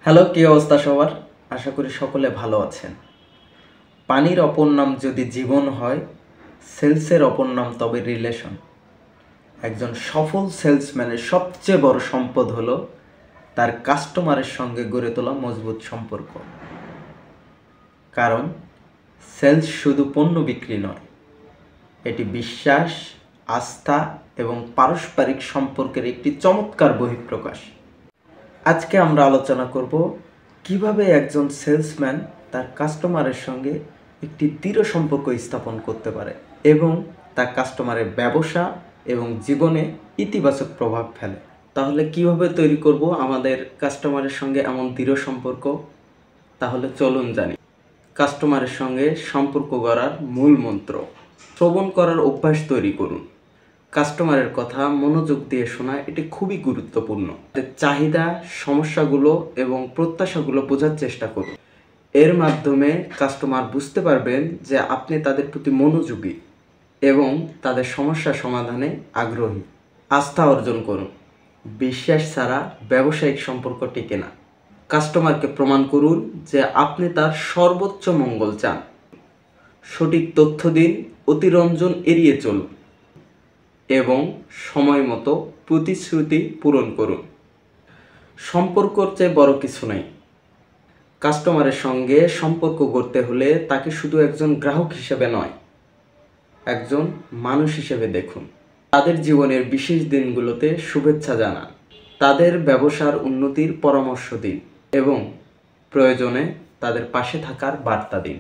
Hello, কি অবস্থা সবার? আশা করি সকলে ভালো আছেন। পানির অপর নাম যদি জীবন হয়, সেলসের অপর নাম তবে রিলেশন। একজন সফল সেলসম্যানের সবচেয়ে বড় সম্পদ হলো তার কাস্টমারের সঙ্গে গড়ে তোলা মজবুত সম্পর্ক। কারণ সেলস শুধু পণ্য বিক্রি নয়, এটি বিশ্বাস, আস্থা এবং পারস্পরিক সম্পর্কের একটি চমৎকার বহিঃপ্রকাশ। আজকে আমরা আলোচনা করব কিভাবে একজন সেলসম্যান তার কাস্টমারের সঙ্গে একটি দৃঢ় সম্পর্ক স্থাপন করতে পারে এবং তার কাস্টমারের ব্যবসা এবং জীবনে ইতিবাচক প্রভাব ফেলে। তাহলে কিভাবে তৈরি করব আমাদের কাস্টমারের সঙ্গে এমন দৃঢ় সম্পর্ক? তাহলে চলুন জানি। কাস্টমারের সঙ্গে সম্পর্ক গড়ার মূল মন্ত্র: শ্রবণ করার অভ্যাস তৈরি করুন। কাস্টমারের কথা মনোযোগ দিয়ে শোনা এটি খুবই গুরুত্বপূর্ণ। তাদের চাহিদা, সমস্যাগুলো এবং প্রত্যাশাগুলো বোঝার চেষ্টা করুন। এর মাধ্যমে কাস্টমার বুঝতে পারবেন যে আপনি তাদের প্রতি মনোযোগী এবং তাদের সমস্যা সমাধানে আগ্রহী। আস্থা অর্জন করুন। বিশ্বাস ছাড়া ব্যবসায়িক সম্পর্ক টিকে না। কাস্টমারকে প্রমাণ করুন যে আপনি তার সর্বোচ্চ মঙ্গল চান। সঠিক তথ্য দিন, অতিরঞ্জন এড়িয়ে চলুন এবং সময় মতো প্রতিশ্রুতি পূরণ করুন। সম্পর্কর চেয়ে বড় কিছু নেই। কাস্টমারের সঙ্গে সম্পর্ক গড়তে হলে তাকে শুধু একজন গ্রাহক হিসেবে নয়, একজন মানুষ হিসেবে দেখুন। তাদের জীবনের বিশেষ দিনগুলোতে শুভেচ্ছা জানান, তাদের ব্যবসার উন্নতির পরামর্শ দিন এবং প্রয়োজনে তাদের পাশে থাকার বার্তা দিন।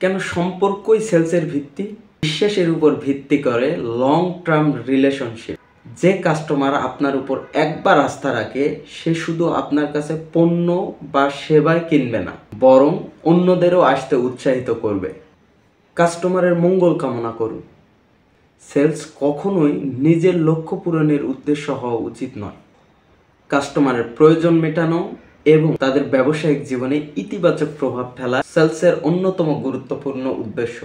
কেন সম্পর্কই সেলসের ভিত্তি? বিশ্বাসের উপর ভিত্তি করে লং টার্ম রিলেশনশিপ। যে কাস্টমার আপনার উপর একবার আস্থা রাখে, সে শুধু আপনার কাছে পণ্য বা সেবাই কিনবে না, বরং অন্যদেরও আসতে উৎসাহিত করবে। কাস্টমারের মঙ্গল কামনা করুন। সেলস কখনোই নিজের লক্ষ্য পূরণের উদ্দেশ্য হওয়া উচিত নয়। কাস্টমারের প্রয়োজন মেটানো এবং তাদের ব্যবসায়িক জীবনে ইতিবাচক প্রভাব ফেলা সেলসের অন্যতম গুরুত্বপূর্ণ উদ্দেশ্য।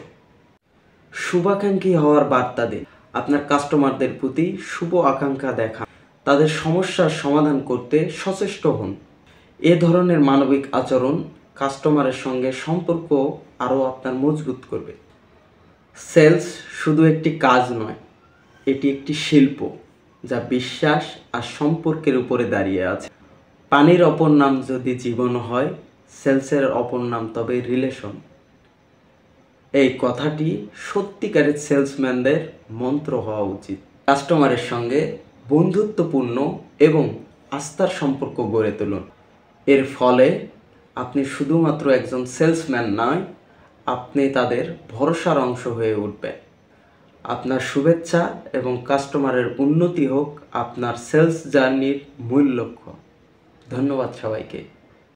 শুভাকাঙ্ক্ষী হওয়ার বার্তা দিন। আপনার কাস্টমারদের প্রতি শুভ আকাঙ্ক্ষা দেখান, তাদের সমস্যার সমাধান করতে সচেষ্ট হন। এ ধরনের মানবিক আচরণ কাস্টমারের সঙ্গে সম্পর্ক আরও আপনার মজবুত করবে। সেলস শুধু একটি কাজ নয়, এটি একটি শিল্প যা বিশ্বাস আর সম্পর্কের উপরে দাঁড়িয়ে আছে। পানির অপর নাম যদি জীবন হয়, সেলসের অপর নাম তবে রিলেশন। এই কথাটি সত্যিকারের সেলসম্যানদের মন্ত্র হওয়া উচিত। কাস্টমারের সঙ্গে বন্ধুত্বপূর্ণ এবং আস্থার সম্পর্ক গড়ে তুলুন। এর ফলে আপনি শুধুমাত্র একজন সেলসম্যান নয়, আপনি তাদের ভরসার অংশ হয়ে উঠবেন। আপনার শুভেচ্ছা এবং কাস্টমারের উন্নতি হোক আপনার সেলস জার্নির মূল লক্ষ্য। ধন্যবাদ সবাইকে।